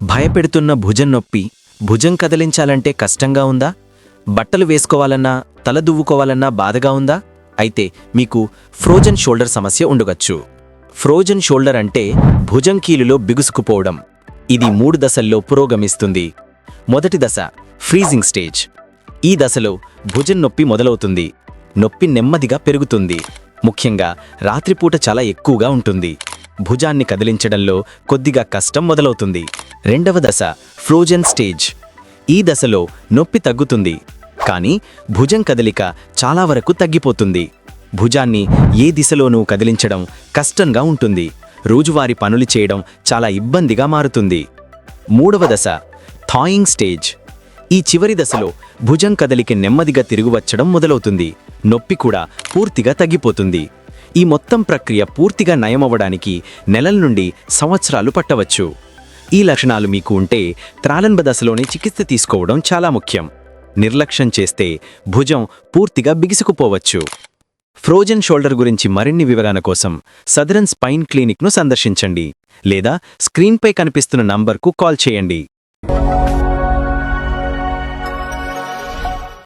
భయపెడుతున్న భుజం నొప్పి, భుజం కదిలించాలంటే కష్టంగా ఉందా? బట్టలు వేసుకోవాలన్నా, తల దువ్వుకోవాలన్నా బాధగా ఉందా? అయితే మీకు ఫ్రోజన్ షోల్డర్ సమస్య ఉండవచ్చు. ఫ్రోజన్ షోల్డర్ అంటే భుజం కీలులో బిగుసుకుపోవడం. ఇది 3 దశల్లో పురోగమిస్తుంది. మొదటి దశ ఫ్రీజింగ్ స్టేజ్. ఈ దశలో భుజం నొప్పి మొదలవుతుంది. నొప్పి నెమ్మదిగా పెరుగుతుంది. ముఖ్యంగా రాత్రిపూట చాలా ఎక్కువగా ఉంటుంది. భుజాన్ని కదిలించడంలో కొద్దిగా కష్టం మొదలవుతుంది. రెండవ దశ ఫ్రోజన్ స్టేజ్. ఈ దశలో నొప్పి తగ్గుతుంది, కానీ భుజం కదలిక చాలా వరకు తగ్గిపోతుంది. భుజాన్ని ఏ దిశలోనూ కదిలించడం కష్టంగా ఉంటుంది. రోజువారీ పనులు చేయడం చాలా ఇబ్బందిగా మారుతుంది. మూడవ దశ థాయింగ్ స్టేజ్. ఈ చివరి దశలో భుజం కదలిక నెమ్మదిగా తిరుగువచ్చడం మొదలవుతుంది. నొప్పి కూడా పూర్తిగా తగ్గిపోతుంది. ఈ మొత్తం ప్రక్రియ పూర్తిగా నయమవ్వడానికి నెలల నుండి సంవత్సరాలు పట్టవచ్చు. ఈ లక్షణాలు మీకు ఉంటే ప్రారంభ దశలోనే చికిత్స తీసుకోవడం చాలా ముఖ్యం. నిర్లక్ష్యం చేస్తే భుజం పూర్తిగా బిగుసుకుపోవచ్చు. ఫ్రోజన్ షోల్డర్ గురించి మరిన్ని వివరాల కోసం సదరన్ స్పైన్ క్లినిక్ను సందర్శించండి లేదా స్క్రీన్పై కనిపిస్తున్న నంబర్కు కాల్ చేయండి.